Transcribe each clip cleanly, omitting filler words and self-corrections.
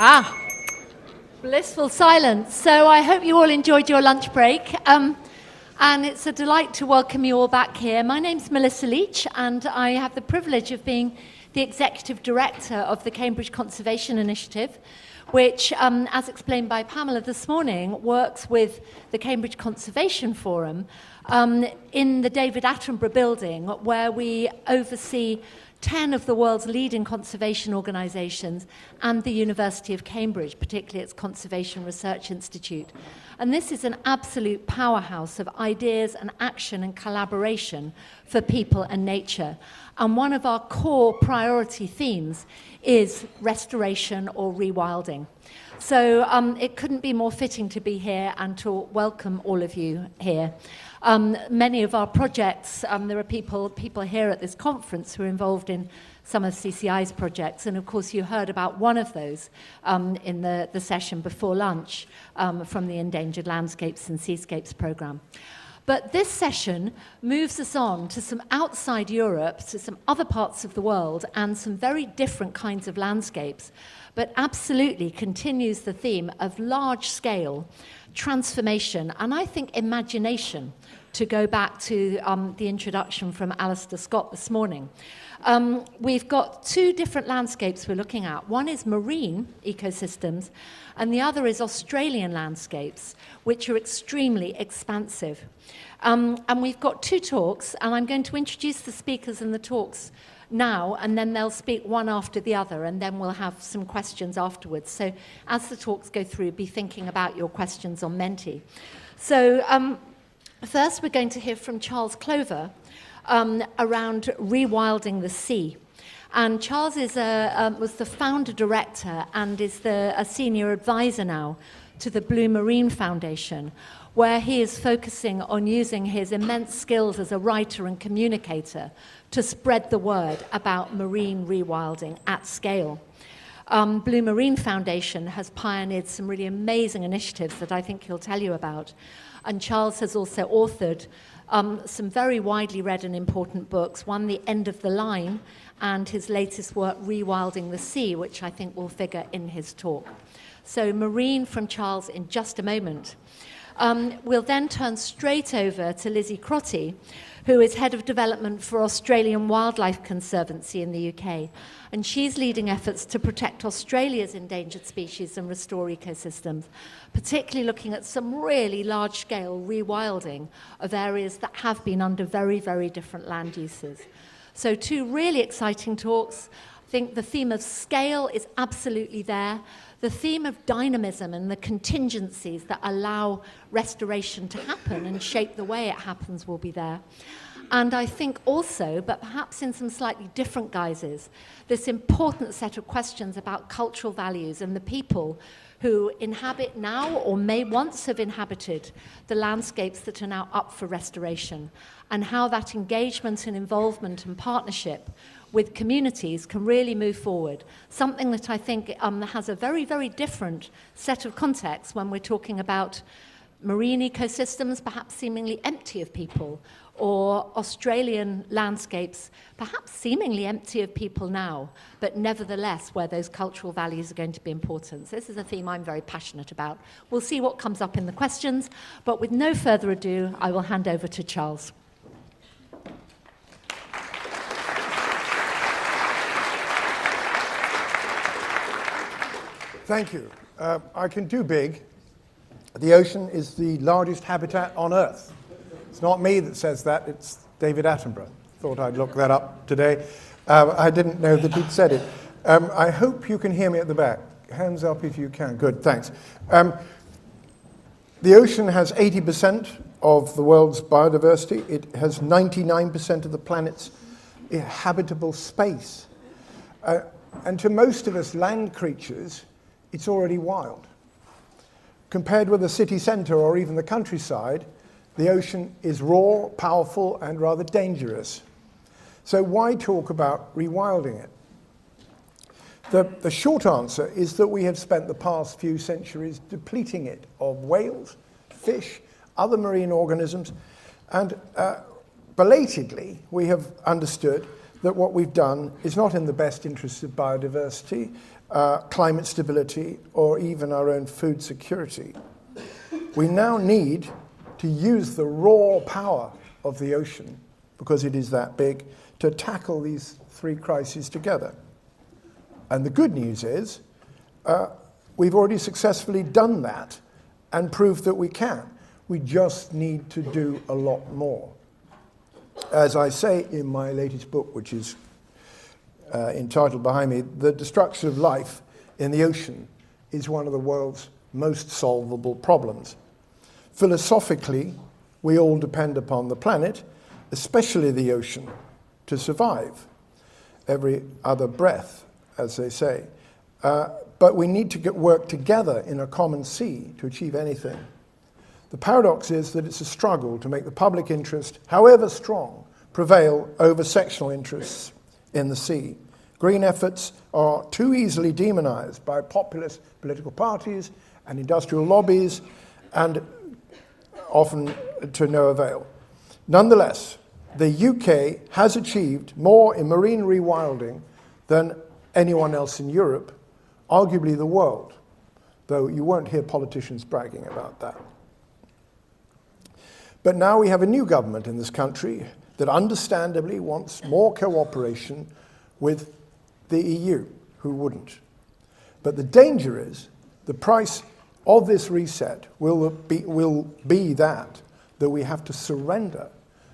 Ah, blissful silence. So I hope you all enjoyed your lunch break. And it's a delight to welcome you all back here. My name's Melissa Leach, and I have the privilege of being the Executive Director of the Cambridge Conservation Initiative, which, as explained by Pamela this morning, works with the Cambridge Conservation Forum in the David Attenborough building, where we oversee 10 of the world's leading conservation organisations and the University of Cambridge, particularly its Conservation Research Institute. And this is an absolute powerhouse of ideas and action and collaboration for people and nature. And one of our core priority themes is restoration or rewilding. So it couldn't be more fitting to be here and to welcome all of you here. Many of our projects, there are people here at this conference who are involved in some of CCI's projects, and of course you heard about one of those in the session before lunch from the Endangered Landscapes and Seascapes programme. But this session moves us on to some outside Europe, to some other parts of the world, and some very different kinds of landscapes, but absolutely continues the theme of large-scale transformation, and I think imagination, to go back to the introduction from Alistair Scott this morning. We've got two different landscapes we're looking at. One is marine ecosystems, and the other is Australian landscapes, which are extremely expansive. And we've got two talks, and I'm going to introduce the speakers in the talks now, and then they'll speak one after the other, and then we'll have some questions afterwards. So as the talks go through, be thinking about your questions on Menti. So first we're going to hear from Charles Clover around rewilding the sea. And Charles is was the founder director and is a senior advisor now to the Blue Marine Foundation, where he is focusing on using his immense skills as a writer and communicator to spread the word about marine rewilding at scale. Blue Marine Foundation has pioneered some really amazing initiatives that I think he'll tell you about. And Charles has also authored some very widely read and important books, one, The End of the Line, and his latest work, Rewilding the Sea, which I think will figure in his talk. So marine from Charles in just a moment. We'll then turn straight over to Lizzie Crotty, who is Head of Development for Australian Wildlife Conservancy in the UK. And she's leading efforts to protect Australia's endangered species and restore ecosystems, particularly looking at some really large-scale rewilding of areas that have been under very, very different land uses. So two really exciting talks. I think the theme of scale is absolutely there. The theme of dynamism and the contingencies that allow restoration to happen and shape the way it happens will be there. And I think also, but perhaps in some slightly different guises, this important set of questions about cultural values and the people who inhabit now or may once have inhabited the landscapes that are now up for restoration, and how that engagement and involvement and partnership with communities can really move forward. Something that I think has a very, very different set of contexts when we're talking about marine ecosystems perhaps seemingly empty of people, or Australian landscapes perhaps seemingly empty of people now, but nevertheless where those cultural values are going to be important. So this is a theme I'm very passionate about. We'll see what comes up in the questions, but with no further ado, I will hand over to Charles. Thank you. I can do big. The ocean is the largest habitat on Earth. It's not me that says that, it's David Attenborough. Thought I'd look that up today. I didn't know that he'd said it. I hope you can hear me at the back. Hands up if you can. Good, thanks. The ocean has 80% of the world's biodiversity. It has 99% of the planet's habitable space. And to most of us land creatures, it's already wild. Compared with the city centre or even the countryside, the ocean is raw, powerful, and rather dangerous. So why talk about rewilding it? The short answer is that we have spent the past few centuries depleting it of whales, fish, other marine organisms, and belatedly we have understood that what we've done is not in the best interests of biodiversity, climate stability, or even our own food security. We now need to use the raw power of the ocean, because it is that big, to tackle these three crises together. And the good news is, we've already successfully done that and proved that we can. We just need to do a lot more. As I say in my latest book, which is entitled behind me, The Destruction of Life in the Ocean is one of the world's most solvable problems. Philosophically, we all depend upon the planet, especially the ocean, to survive. Every other breath, as they say. But we need to work together in a common sea to achieve anything. The paradox is that it's a struggle to make the public interest, however strong, prevail over sectional interests in the sea. Green efforts are too easily demonized by populist political parties and industrial lobbies, and often to no avail. Nonetheless, the UK has achieved more in marine rewilding than anyone else in Europe, arguably the world, though you won't hear politicians bragging about that. But now we have a new government in this country that understandably wants more cooperation with the EU, who wouldn't. But the danger is the price of this reset will be that we have to surrender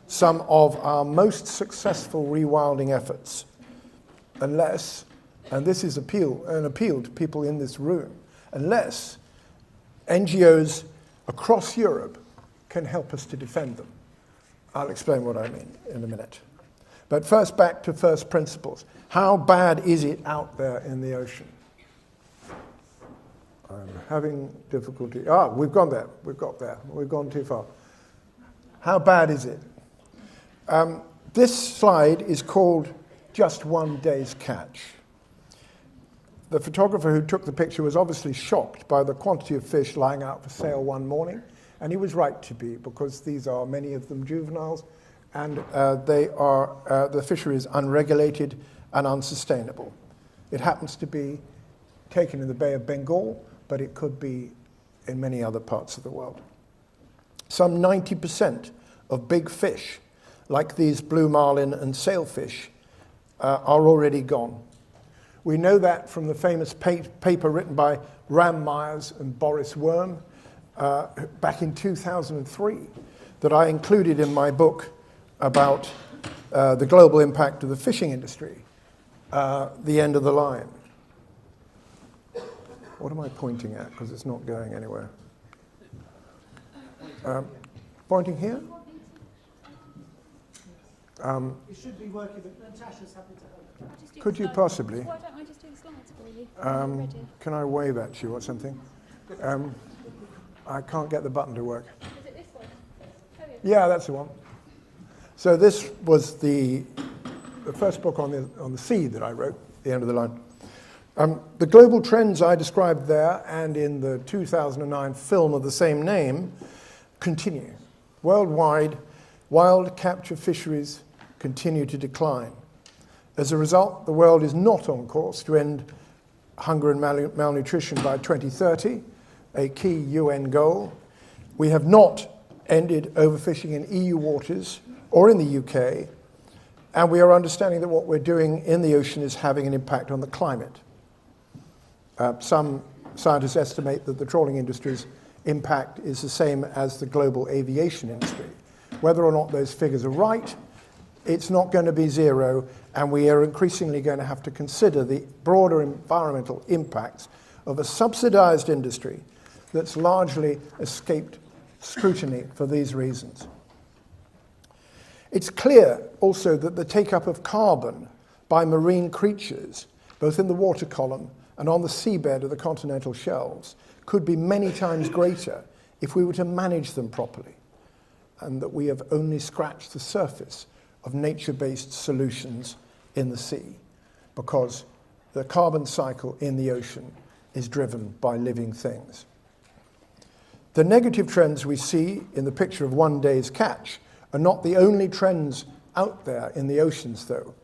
some of our most successful rewilding efforts, unless, and this is an appeal to people in this room, unless NGOs across Europe can help us to defend them. I'll explain what I mean in a minute. But first, back to first principles. How bad is it out there in the ocean? I'm having difficulty. We've gone there. We've got there. We've gone too far. How bad is it? This slide is called Just One Day's Catch. The photographer who took the picture was obviously shocked by the quantity of fish lying out for sale one morning, and he was right to be, because these are, many of them, juveniles, and the fishery is unregulated and unsustainable. It happens to be taken in the Bay of Bengal, but it could be in many other parts of the world. Some 90% of big fish, like these blue marlin and sailfish, are already gone. We know that from the famous paper written by Ram Myers and Boris Worm back in 2003 that I included in my book about the global impact of the fishing industry, The End of the Line. What am I pointing at? Because it's not going anywhere. Pointing here? It should be working, but Natasha's happy to help. Could you possibly? Why don't I just do the slides for you? Can I wave at you or something? I can't get the button to work. Is it this one? Oh, Yeah, that's the one. So this was the first book on the sea that I wrote, The End of the Line. The global trends I described there and in the 2009 film of the same name continue. Worldwide, wild capture fisheries continue to decline. As a result, the world is not on course to end hunger and malnutrition by 2030, a key UN goal. We have not ended overfishing in EU waters or in the UK, and we are understanding that what we're doing in the ocean is having an impact on the climate. Some scientists estimate that the trawling industry's impact is the same as the global aviation industry. Whether or not those figures are right, it's not going to be zero, and we are increasingly going to have to consider the broader environmental impacts of a subsidized industry that's largely escaped scrutiny for these reasons. It's clear also that the take-up of carbon by marine creatures, both in the water column and on the seabed of the continental shelves, could be many times greater if we were to manage them properly, and that we have only scratched the surface of nature-based solutions in the sea, because the carbon cycle in the ocean is driven by living things. The negative trends we see in the picture of one day's catch are not the only trends out there in the oceans, though.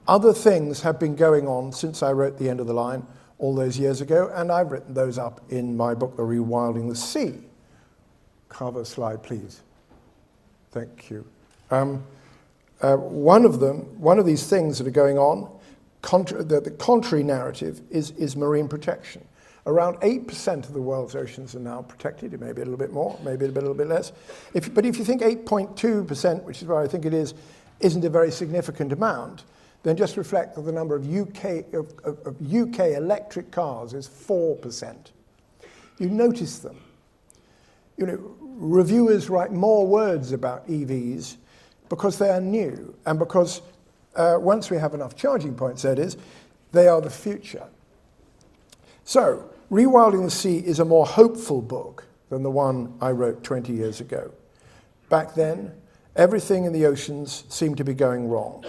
Other things have been going on since I wrote The End of the Line all those years ago, and I've written those up in my book, The Rewilding the Sea. Cover slide, please. Thank you. One of these things that are going on, the contrary narrative is marine protection. Around 8% of the world's oceans are now protected. It may be a little bit more, maybe a little bit less. But if you think 8.2%, which is where I think it is, isn't a very significant amount, then just reflect that the number of UK electric cars is 4%. You notice them. You know, reviewers write more words about EVs because they are new and because once we have enough charging points, that is, they are the future. So, Rewilding the Sea is a more hopeful book than the one I wrote 20 years ago. Back then, everything in the oceans seemed to be going wrong.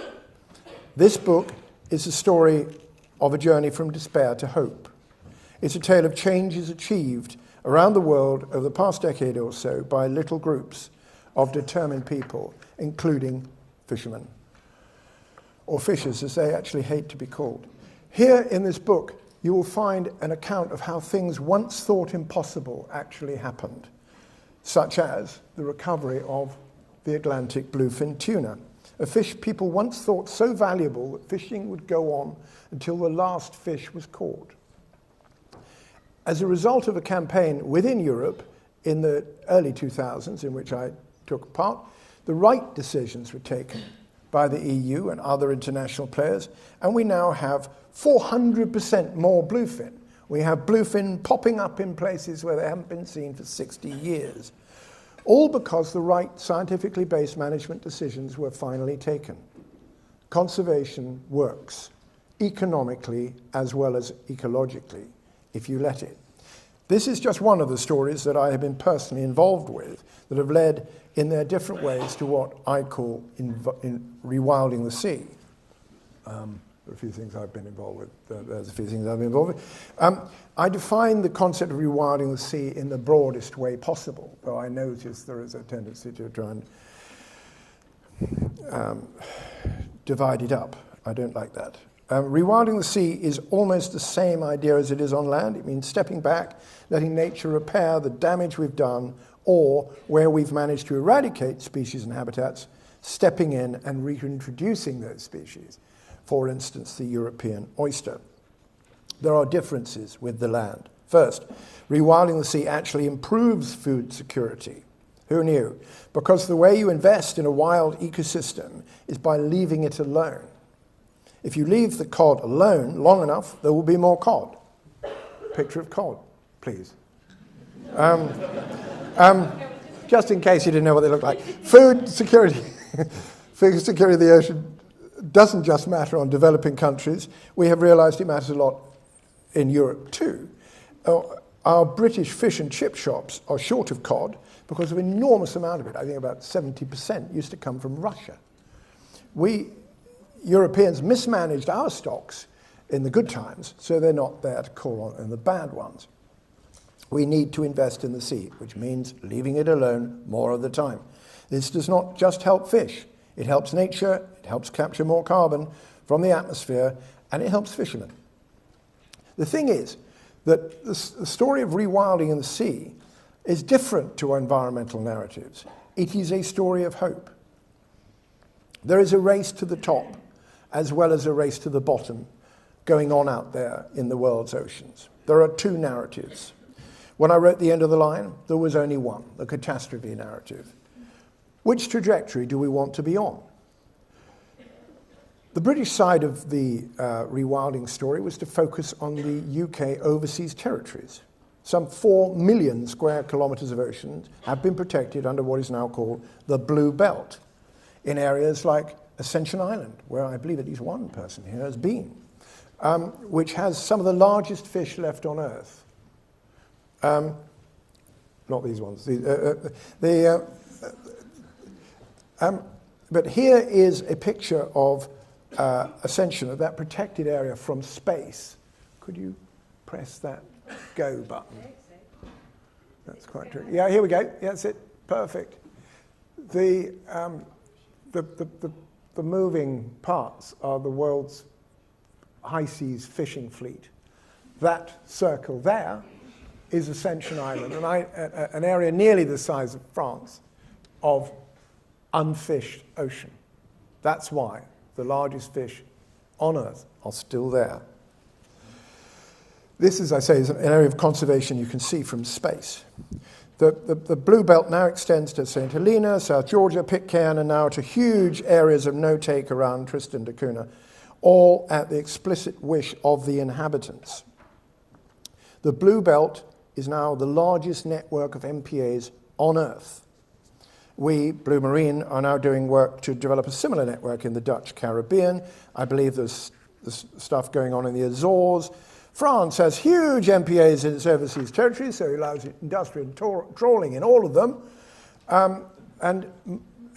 This book is a story of a journey from despair to hope. It's a tale of changes achieved around the world over the past decade or so by little groups of determined people, including fishermen, or fishers as they actually hate to be called. Here in this book, you will find an account of how things once thought impossible actually happened, such as the recovery of the Atlantic bluefin tuna, a fish people once thought so valuable that fishing would go on until the last fish was caught. As a result of a campaign within Europe in the early 2000s, in which I took part, the right decisions were taken by the EU and other international players, and we now have 400% more bluefin. We have bluefin popping up in places where they haven't been seen for 60 years. All because the right scientifically based management decisions were finally taken. Conservation works, economically as well as ecologically, if you let it. This is just one of the stories that I have been personally involved with that have led in their different ways to what I call in Rewilding the Sea. There are a few things I've been involved with. There's a few things I've been involved with. I define the concept of rewilding the sea in the broadest way possible, though I notice there is a tendency to try and divide it up. I don't like that. Rewilding the sea is almost the same idea as it is on land. It means stepping back, letting nature repair the damage we've done, or where we've managed to eradicate species and habitats, stepping in and reintroducing those species. For instance, the European oyster. There are differences with the land. First, rewilding the sea actually improves food security. Who knew? Because the way you invest in a wild ecosystem is by leaving it alone. If you leave the cod alone long enough, there will be more cod. Picture of cod, please. Just in case you didn't know what they look like. Food security. Food security of the ocean doesn't just matter on developing countries. We have realized it matters a lot in Europe too. Our British fish and chip shops are short of cod because of an enormous amount of it. I think about 70% used to come from Russia. We Europeans mismanaged our stocks in the good times, so they're not there to call on in the bad ones. We need to invest in the sea, which means leaving it alone more of the time. This does not just help fish. It helps nature, it helps capture more carbon from the atmosphere, and it helps fishermen. The thing is that the story of rewilding in the sea is different to our environmental narratives. It is a story of hope. There is a race to the top, as well as a race to the bottom, going on out there in the world's oceans. There are two narratives. When I wrote The End of the Line, there was only one, the catastrophe narrative. Which trajectory do we want to be on? The British side of the rewilding story was to focus on the UK overseas territories. Some 4 million square kilometres of ocean have been protected under what is now called the Blue Belt, in areas like Ascension Island, where I believe at least one person here has been, which has some of the largest fish left on Earth. Not these ones. But here is a picture of Ascension, of that protected area from space. Could you press that go button? That's quite true. Yeah, here we go. Yeah, that's it. Perfect. the moving parts are the world's high seas fishing fleet. That circle there is Ascension Island, an area nearly the size of France of unfished ocean. That's why the largest fish on Earth are still there. This, as I say, is an area of conservation you can see from space. The blue belt now extends to St. Helena, South Georgia, Pitcairn, and now to huge areas of no-take around Tristan da Cunha, all at the explicit wish of the inhabitants. The blue belt is now the largest network of MPAs on Earth. We, Blue Marine, are now doing work to develop a similar network in the Dutch Caribbean. I believe there's stuff going on in the Azores. France has huge MPAs in its overseas territories, so it allows industrial trawling in all of them. And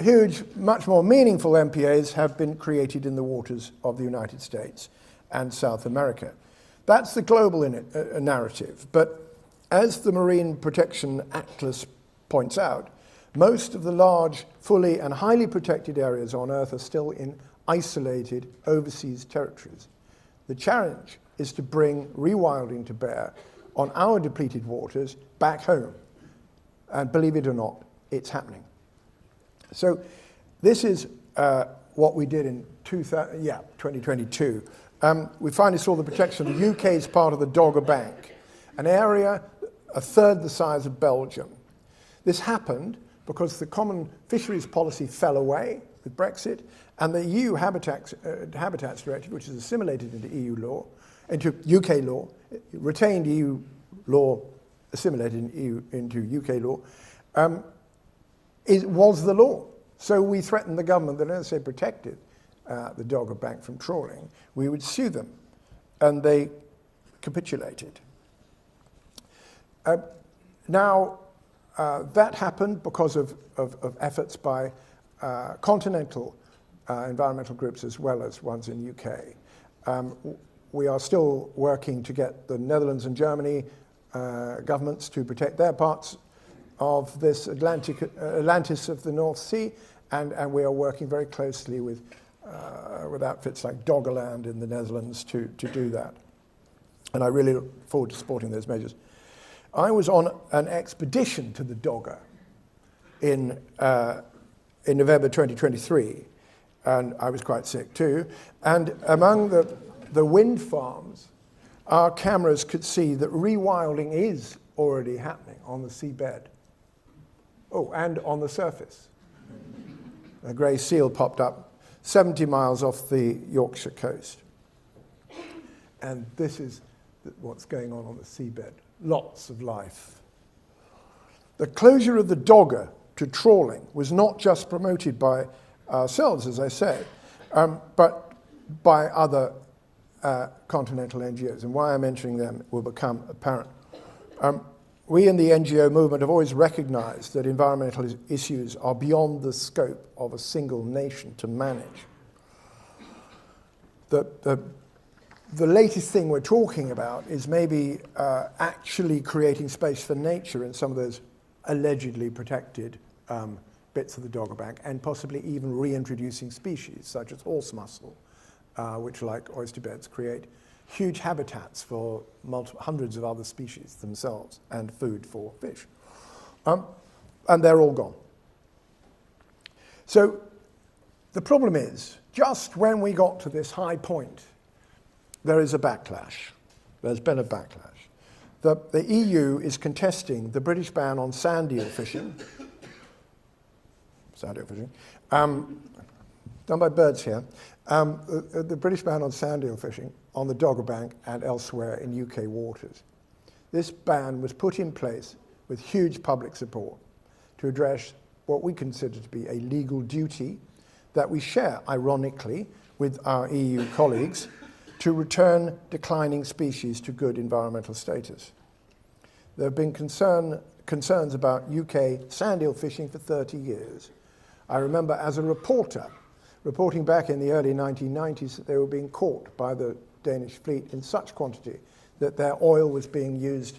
huge, much more meaningful MPAs have been created in the waters of the United States and South America. That's the global narrative. But as the Marine Protection Atlas points out, most of the large, fully and highly protected areas on Earth are still in isolated overseas territories. The challenge is to bring rewilding to bear on our depleted waters back home. And believe it or not, it's happening. So this is what we did in 2022. We finally saw the protection of the UK's part of the Dogger Bank, an area a third the size of Belgium. This happened because the common fisheries policy fell away with Brexit, and the EU Habitats Directive, which is assimilated into EU law, into UK law, retained EU law, assimilated into UK law, was the law. So we threatened the government that unless they protected the Dogger Bank from trawling, we would sue them, and they capitulated. Now, that happened because of efforts by continental environmental groups as well as ones in UK. We are still working to get the Netherlands and Germany governments to protect their parts of this Atlantis of the North Sea, and we are working very closely with outfits like Doggerland in the Netherlands to do that. And I really look forward to supporting those measures. I was on an expedition to the Dogger in November 2023, and I was quite sick too. And among the wind farms, our cameras could see that rewilding is already happening on the seabed. Oh, and on the surface. A grey seal popped up 70 miles off the Yorkshire coast. And this is what's going on the seabed. Lots of life. The closure of the Dogger to trawling was not just promoted by ourselves, as I said, but by other continental NGOs. And why I'm mentioning them will become apparent. We in the NGO movement have always recognized that environmental issues are beyond the scope of a single nation to manage. The latest thing we're talking about is maybe actually creating space for nature in some of those allegedly protected bits of the Dogger Bank, and possibly even reintroducing species such as horse mussel, which, like oyster beds, create huge habitats for hundreds of other species themselves and food for fish. And they're all gone. So the problem is, just when we got to this high point, there is a backlash. There's been a backlash. The EU is contesting the British ban on sandeel fishing. Done by birds here. The British ban on sandeel fishing on the Dogger Bank and elsewhere in UK waters. This ban was put in place with huge public support to address what we consider to be a legal duty that we share, ironically, with our EU colleagues to return declining species to good environmental status. There have been concerns about UK sandeel fishing for 30 years. I remember as a reporter, reporting back in the early 1990s that they were being caught by the Danish fleet in such quantity that their oil was being used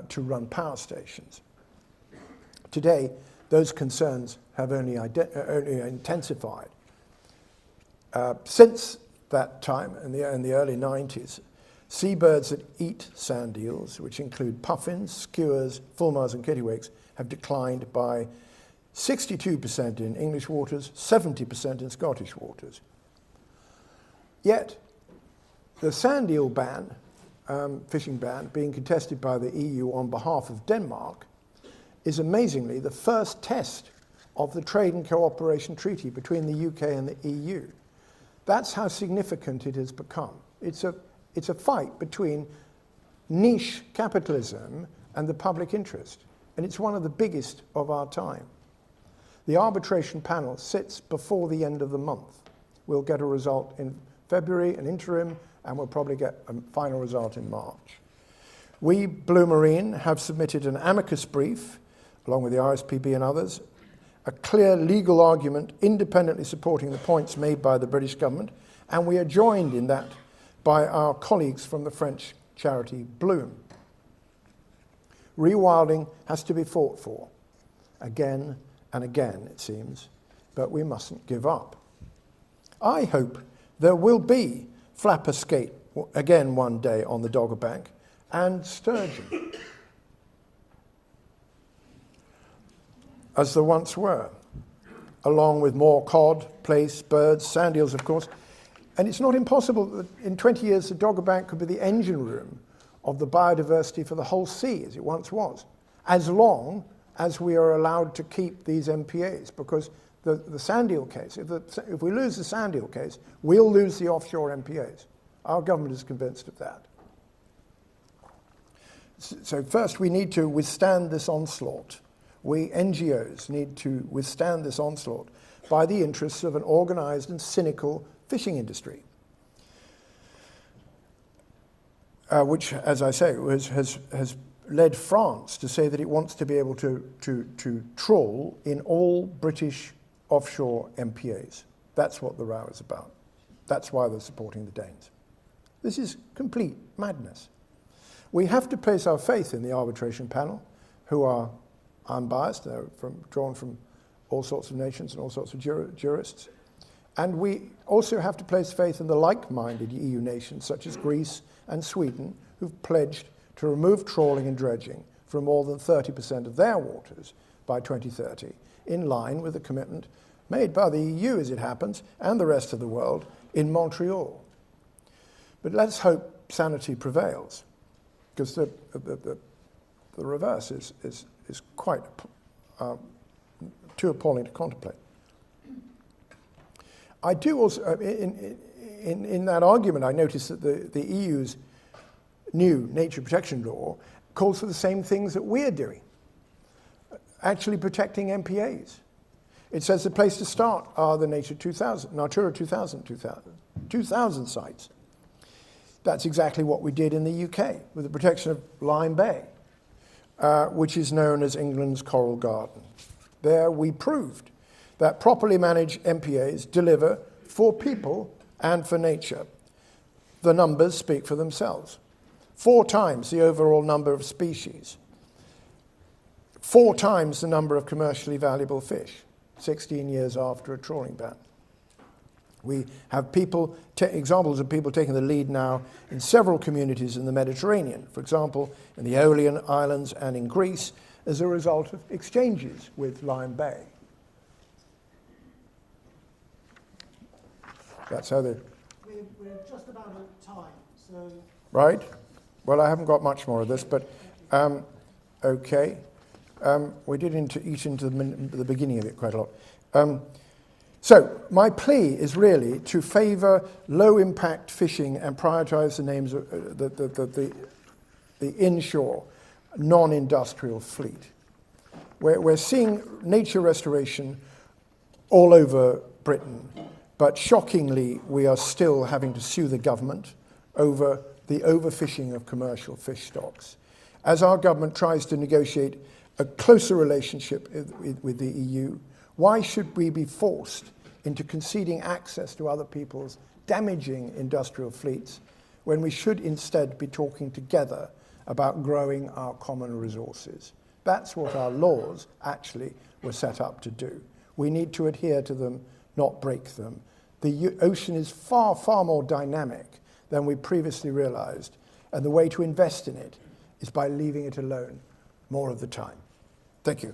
to run power stations. Today, those concerns have only intensified. Since that time, in the early 90s, seabirds that eat sand eels, which include puffins, skuas, fulmars and kittiwakes, have declined by 62% in English waters, 70% in Scottish waters. Yet, the sand eel ban, fishing ban, being contested by the EU on behalf of Denmark, is amazingly the first test of the Trade and Cooperation Treaty between the UK and the EU. That's how significant it has become. It's a fight between niche capitalism and the public interest, and it's one of the biggest of our time. The arbitration panel sits before the end of the month. We'll get a result in February, an interim, and we'll probably get a final result in March. We, Blue Marine, have submitted an amicus brief, along with the RSPB and others, a clear legal argument independently supporting the points made by the British government, and we are joined in that by our colleagues from the French charity Bloom. Rewilding has to be fought for, again and again, it seems, but we mustn't give up. I hope there will be flapper skate again one day on the Dogger Bank, and sturgeon, as there once were, along with more cod, plaice, birds, sand eels, of course. And it's not impossible that in 20 years the Dogger Bank could be the engine room of the biodiversity for the whole sea, as it once was, as long as we are allowed to keep these MPAs, because the sand eel case, if we lose the sand eel case, we'll lose the offshore MPAs. Our government is convinced of that. So first we need to withstand this onslaught. We NGOs need to withstand this onslaught by the interests of an organized and cynical fishing industry, which, as I say, has led France to say that it wants to be able to trawl in all British offshore MPAs. That's what the row is about. That's why they're supporting the Danes. This is complete madness. We have to place our faith in the arbitration panel, who are unbiased. They're drawn from all sorts of nations and all sorts of jurists. And we also have to place faith in the like-minded EU nations, such as Greece and Sweden, who've pledged to remove trawling and dredging from more than 30% of their waters by 2030, in line with the commitment made by the EU, as it happens, and the rest of the world in Montreal. But let's hope sanity prevails, because the reverse is quite too appalling to contemplate. I do also, in that argument, I noticed that the EU's new nature protection law calls for the same things that we're doing, actually protecting MPAs. It says the place to start are the Natura 2000 sites. That's exactly what we did in the UK with the protection of Lyme Bay, which is known as England's Coral Garden. There we proved that properly managed MPAs deliver for people and for nature. The numbers speak for themselves. 4 times the overall number of species. 4 times the number of commercially valuable fish, 16 years after a trawling ban. We have examples of people taking the lead now in several communities in the Mediterranean, for example, in the Aeolian Islands and in Greece, as a result of exchanges with Lyme Bay. That's how they... We're just about at time, so... Right? Well, I haven't got much more of this, but okay. We did eat into the beginning of it quite a lot. So my plea is really to favour low-impact fishing and prioritise the names of the inshore, non-industrial fleet. We're seeing nature restoration all over Britain, but shockingly we are still having to sue the government over the overfishing of commercial fish stocks. As our government tries to negotiate a closer relationship with the EU, why should we be forced into conceding access to other people's damaging industrial fleets when we should instead be talking together about growing our common resources? That's what our laws actually were set up to do. We need to adhere to them, not break them. The ocean is far, far more dynamic than we previously realized, and the way to invest in it is by leaving it alone more of the time. Thank you.